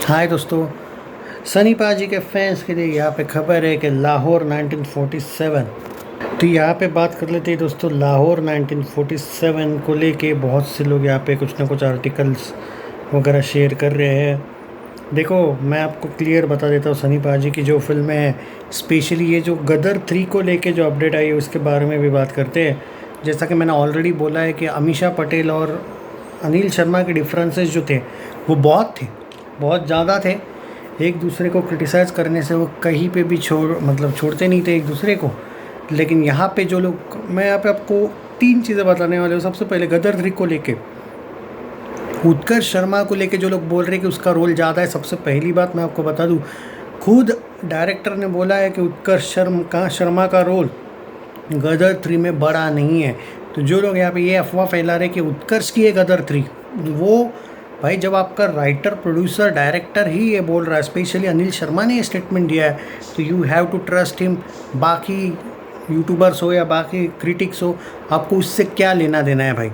हाय दोस्तों, सनी पाजी के फैंस के लिए यहाँ पे खबर है कि लाहौर 1947। तो यहाँ पे बात कर लेते हैं दोस्तों। लाहौर 1947 को लेके बहुत से लोग यहाँ पे कुछ ना कुछ आर्टिकल्स वगैरह शेयर कर रहे हैं। देखो, मैं आपको क्लियर बता देता हूँ, सनी पाजी की जो फिल्म है, स्पेशली ये जो गदर 3 को लेके जो अपडेट आई है उसके बारे में भी बात करते हैं। जैसा कि मैंने ऑलरेडी बोला है कि अमीषा पटेल और अनिल शर्मा के डिफरेंसेस जो थे वो बहुत ज़्यादा थे। एक दूसरे को क्रिटिसाइज़ करने से वो कहीं पे भी छोड़ते नहीं थे एक दूसरे को। लेकिन यहाँ पे जो लोग, मैं यहाँ पे आपको 3 चीज़ें बताने वाले हूँ। सबसे पहले गदर 3 को लेके, उत्कर्ष शर्मा को लेके जो लोग बोल रहे हैं कि उसका रोल ज़्यादा है। सबसे पहली बात मैं आपको बता दूँ, खुद डायरेक्टर ने बोला है कि उत्कर्ष शर्मा का रोल गदर 3 में बड़ा नहीं है। तो जो लोग यहाँ पे ये अफवाह फैला रहे कि उत्कर्ष की है गदर 3, वो भाई, जब आपका राइटर, प्रोड्यूसर, डायरेक्टर ही ये बोल रहा है, स्पेशली अनिल शर्मा ने ये स्टेटमेंट दिया है, तो you have to trust him. बाकी यूट्यूबर्स हो या बाकी क्रिटिक्स हो, आपको उससे क्या लेना देना है भाई,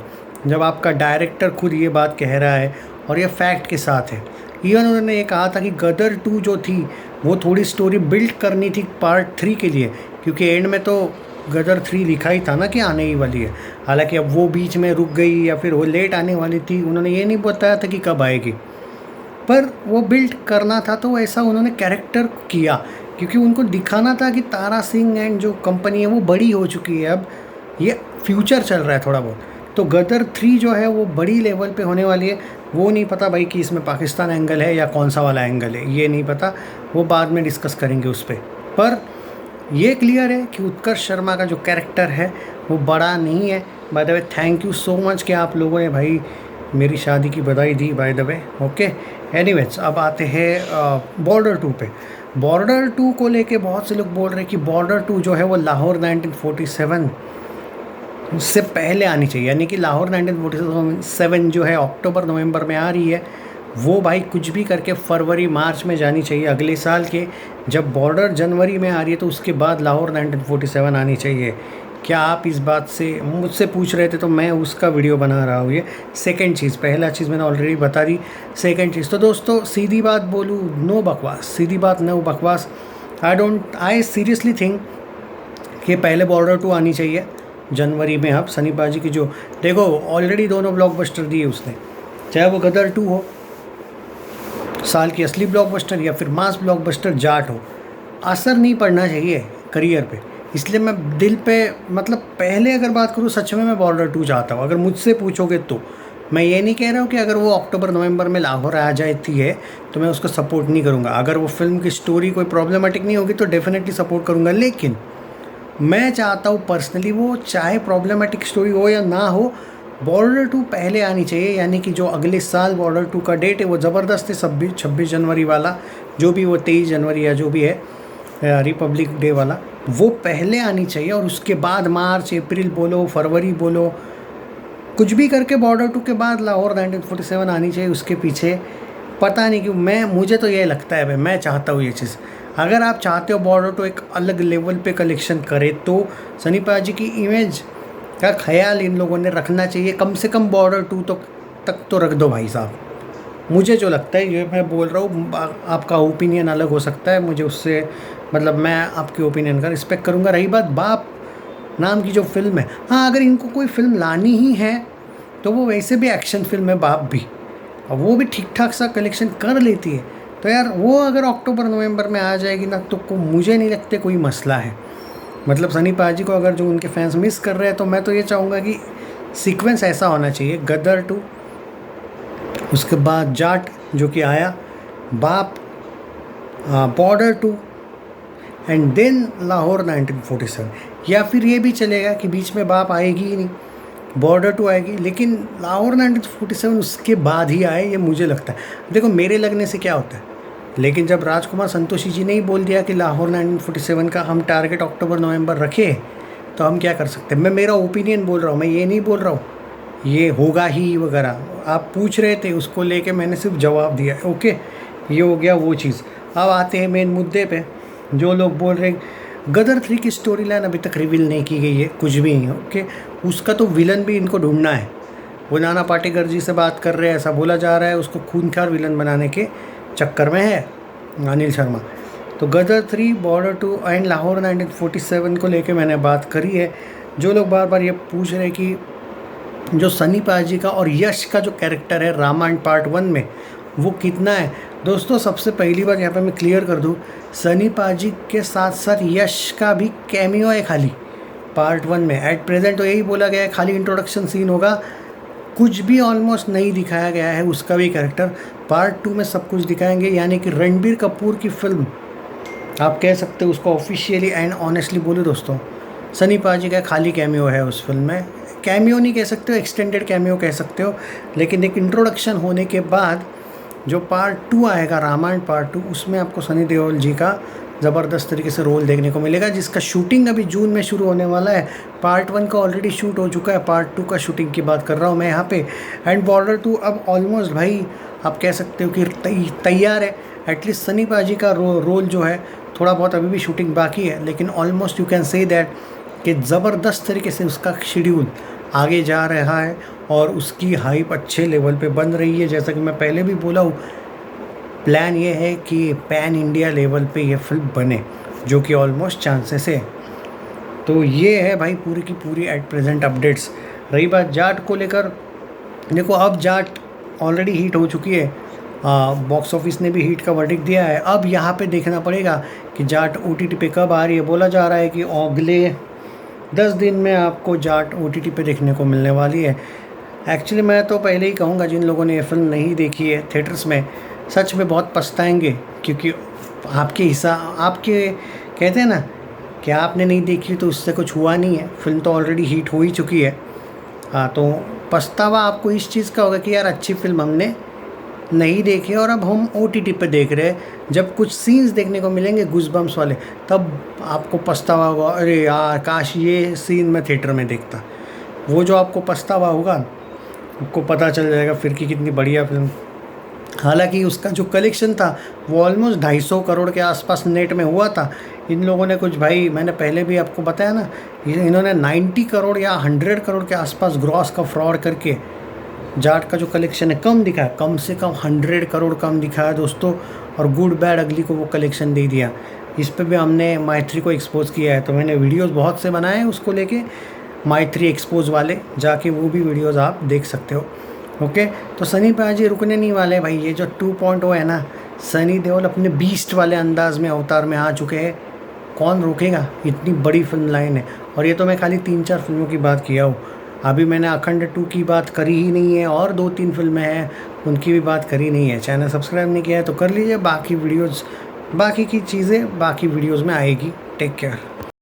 जब आपका डायरेक्टर खुद ये बात कह रहा है और ये फैक्ट के साथ है। इवन उन्होंने ये कहा था कि गदर 2 जो थी वो थोड़ी स्टोरी बिल्ड करनी थी पार्ट 3 के लिए, क्योंकि एंड में तो गदर 3 लिखा ही था ना कि आने ही वाली है। हालांकि अब वो बीच में रुक गई या फिर वो लेट आने वाली थी, उन्होंने ये नहीं बताया था कि कब आएगी, पर वो बिल्ड करना था तो ऐसा उन्होंने कैरेक्टर किया, क्योंकि उनको दिखाना था कि तारा सिंह एंड जो कंपनी है वो बड़ी हो चुकी है, अब ये फ्यूचर चल रहा है थोड़ा बहुत। तो गदर 3 जो है वो बड़ी लेवल पे होने वाली है। वो नहीं पता भाई कि इसमें पाकिस्तान एंगल है या कौन सा वाला एंगल है, ये नहीं पता, वो बाद में डिस्कस करेंगे उस पर ये क्लियर है कि उत्कर्ष शर्मा का जो कैरेक्टर है वो बड़ा नहीं है। By the way, thank you so much कि आप लोगों ने भाई मेरी शादी की बधाई दी, by the way. Okay, anyways, अब आते हैं बॉर्डर 2 पे। बॉर्डर 2 को लेके बहुत से लोग बोल रहे हैं कि बॉर्डर 2 जो है वो लाहौर 1947 उससे पहले आनी चाहिए, यानी कि लाहौर 1947 जो है अक्टूबर नवंबर में आ रही है, वो भाई कुछ भी करके फरवरी मार्च में जानी चाहिए अगले साल के। जब बॉर्डर जनवरी में आ रही है तो उसके बाद लाहौर 1947 आनी चाहिए। क्या आप इस बात से मुझसे पूछ रहे थे, तो मैं उसका वीडियो बना रहा हूँ ये। सेकंड चीज़, पहला चीज़ मैंने ऑलरेडी बता दी। सेकंड चीज़, तो दोस्तों सीधी बात बोलूँ, नो बकवास, सीधी बात नो बकवास। आई सीरियसली थिंक कि पहले बॉर्डर 2 आनी चाहिए जनवरी में। अब सनी पाजी की जो, देखो, ऑलरेडी दोनों ब्लॉकबस्टर दिए उसने, चाहे वो गदर 2 हो, साल की असली ब्लॉकबस्टर, या फिर मास ब्लॉकबस्टर जाट हो, असर नहीं पड़ना चाहिए करियर पे। इसलिए मैं दिल पे, मतलब पहले अगर बात करूँ, सच में मैं बॉर्डर 2 चाहता हूँ। अगर मुझसे पूछोगे तो मैं ये नहीं कह रहा हूँ कि अगर वो अक्टूबर नवंबर में लाहौर आ जाती है तो मैं उसको सपोर्ट नहीं करूँगा। अगर वो फिल्म की स्टोरी कोई प्रॉब्लमेटिक नहीं होगी तो डेफिनेटली सपोर्ट करूँगा। लेकिन मैं चाहता हूँ पर्सनली, वो चाहे प्रॉब्लमेटिक स्टोरी हो या ना हो, बॉर्डर 2 पहले आनी चाहिए। यानी कि जो अगले साल बॉर्डर 2 का डेट है वो ज़बरदस्त है, 26 जनवरी वाला, जो भी वो 23 जनवरी या जो भी है रिपब्लिक डे वाला, वो पहले आनी चाहिए। और उसके बाद मार्च, अप्रैल बोलो, फरवरी बोलो, कुछ भी करके बॉर्डर 2 के बाद लाहौर 1947 आनी चाहिए। उसके पीछे पता नहीं क्यों, मुझे तो ये लगता है भाई, मैं चाहता हूँ ये चीज़। अगर आप चाहते हो बॉर्डर 2 एक अलग लेवल पे कलेक्शन करे, तो सनी पाजी की इमेज का ख्याल इन लोगों ने रखना चाहिए। कम से कम बॉर्डर 2 तक तो रख दो भाई साहब। मुझे जो लगता है, ये मैं बोल रहा हूँ, आपका ओपिनियन अलग हो सकता है, मुझे उससे मतलब, मैं आपके ओपिनियन का रिस्पेक्ट करूँगा। रही बात बाप नाम की जो फिल्म है, हाँ, अगर इनको कोई फिल्म लानी ही है तो वो वैसे भी एक्शन फिल्म है बाप भी, और वो भी ठीक ठाक सा कलेक्शन कर लेती है। तो यार वो अगर अक्टूबर नवंबर में आ जाएगी ना, तो मुझे नहीं लगता कोई मसला है। मतलब सनी पाजी को अगर जो उनके फैंस मिस कर रहे हैं, तो मैं तो ये चाहूँगा कि सीक्वेंस ऐसा होना चाहिए, गदर 2, उसके बाद जाट जो कि आया, बाप, बॉर्डर 2, एंड देन लाहौर 1947। या फिर ये भी चलेगा कि बीच में बाप आएगी ही नहीं, बॉर्डर 2 आएगी, लेकिन लाहौर 1947 उसके बाद ही आए, ये मुझे लगता है। देखो, मेरे लगने से क्या होता है, लेकिन जब राजकुमार संतोषी जी ने ही बोल दिया कि लाहौर 1947 का हम टारगेट अक्टूबर नवंबर रखे, तो हम क्या कर सकते हैं। मैं मेरा ओपिनियन बोल रहा हूँ, मैं ये नहीं बोल रहा हूँ ये होगा ही वगैरह। आप पूछ रहे थे, उसको लेके मैंने सिर्फ जवाब दिया। ओके, ये हो गया वो चीज़। अब आते हैं मेन मुद्दे पे। जो लोग बोल रहे हैं गदर 3 की स्टोरी लाइन अभी तक रिवील नहीं की गई है, कुछ भी नहीं। ओके, उसका तो विलन भी इनको ढूंढना है। वो नाना पाटेकर जी से बात कर रहे हैं, ऐसा बोला जा रहा है, उसको खूंखार विलन बनाने के चक्कर में है अनिल शर्मा। तो गदर 3, बॉर्डर 2 एंड लाहौर 1947 को लेके मैंने बात करी है। जो लोग बार बार ये पूछ रहे कि जो सनी पाजी का और यश का जो कैरेक्टर है रामायण पार्ट 1 में वो कितना है, दोस्तों सबसे पहली बार यहाँ पे मैं क्लियर कर दूँ, सनी पाजी के साथ साथ यश का भी कैमियो है खाली पार्ट 1 में। एट प्रेजेंट तो यही बोला गया है खाली इंट्रोडक्शन सीन होगा, कुछ भी ऑलमोस्ट नहीं दिखाया गया है उसका भी कैरेक्टर। पार्ट 2 में सब कुछ दिखाएंगे, यानी कि रणबीर कपूर की फिल्म आप कह सकते हो उसको ऑफिशियली एंड ऑनेस्टली बोलो दोस्तों, सनी पाजी का खाली कैमियो है उस फिल्म में। कैमियो नहीं कह सकते हो, एक्सटेंडेड कैमियो कह सकते हो, लेकिन एक इंट्रोडक्शन होने के बाद जो पार्ट 2 आएगा रामायण पार्ट 2, उसमें आपको सनी देओल जी का ज़बरदस्त तरीके से रोल देखने को मिलेगा, जिसका शूटिंग अभी जून में शुरू होने वाला है। पार्ट 1 का ऑलरेडी शूट हो चुका है, पार्ट 2 का शूटिंग की बात कर रहा हूँ मैं यहाँ पे। एंड बॉर्डर 2 अब ऑलमोस्ट भाई आप कह सकते हो कि तैयार है। एटलीस्ट सनी पाजी का रोल जो है थोड़ा बहुत अभी भी शूटिंग बाकी है, लेकिन almost you can say that कि ज़बरदस्त तरीके से उसका शेड्यूल आगे जा रहा है और उसकी हाइप अच्छे लेवल पे बन रही है। जैसा कि मैं पहले भी बोला हूँ, प्लान ये है कि पैन इंडिया लेवल पे ये फिल्म बने, जो कि ऑलमोस्ट चांसेस है। तो ये है भाई पूरी की पूरी एट प्रेजेंट अपडेट्स। रही बात जाट को लेकर, देखो अब जाट ऑलरेडी हिट हो चुकी है, बॉक्स ऑफिस ने भी हिट का वर्डिक्ट दिया है। अब यहाँ पे देखना पड़ेगा कि जाट OTT पे कब आ रही है। बोला जा रहा है कि अगले 10 दिन में आपको जाट OTT पे देखने को मिलने वाली है। एक्चुअली मैं तो पहले ही कहूँगा, जिन लोगों ने ये फिल्म नहीं देखी है थिएटर्स में, सच में बहुत पछताएंगे, क्योंकि आपके कहते हैं ना कि आपने नहीं देखी तो उससे कुछ हुआ नहीं है, फिल्म तो ऑलरेडी हिट हो ही चुकी है। तो पछतावा आपको इस चीज़ का होगा कि यार अच्छी फिल्म हमने नहीं देखी और अब हम OTT पे देख रहे हैं। जब कुछ सीन्स देखने को मिलेंगे गूज़बम्प्स वाले, तब आपको पछतावा होगा, अरे यार काश ये सीन मैं थिएटर में देखता। वो जो आपको पछतावा होगा, आपको पता चल जाएगा फिर कि कितनी बढ़िया फिल्म। हालांकि उसका जो कलेक्शन था वो ऑलमोस्ट 250 करोड़ के आसपास नेट में हुआ था। इन लोगों ने कुछ, भाई मैंने पहले भी आपको बताया ना, इन्होंने 90 करोड़ या 100 करोड़ के आसपास ग्रॉस का फ्रॉड करके जाट का जो कलेक्शन है कम दिखा है, कम से कम 100 करोड़ कम दिखा है दोस्तों। और गुड बैड अगली को वो कलेक्शन दे दिया। इस पे भी हमने माइथ्री को एक्सपोज किया है, तो मैंने वीडियोस बहुत से बनाए हैं उसको लेके, माइथ्री एक्सपोज वाले, जाके वो भी वीडियोस आप देख सकते हो। ओके, तो सनी पाजी रुकने नहीं वाले भाई। ये जो 2.0 है ना, सनी देओल अपने बीस्ट वाले अंदाज में अवतार में आ चुके हैं। कौन रोकेगा, इतनी बड़ी फिल्म लाइन है। और ये तो मैं खाली 3-4 फिल्मों की बात किया हूँ, अभी मैंने अखंड 2 की बात करी ही नहीं है, और 2-3 फिल्में हैं उनकी भी बात करी नहीं है। चैनल सब्सक्राइब नहीं किया है तो कर लीजिए। बाकी की चीज़ें बाकी वीडियोज़ में आएगी। Take care.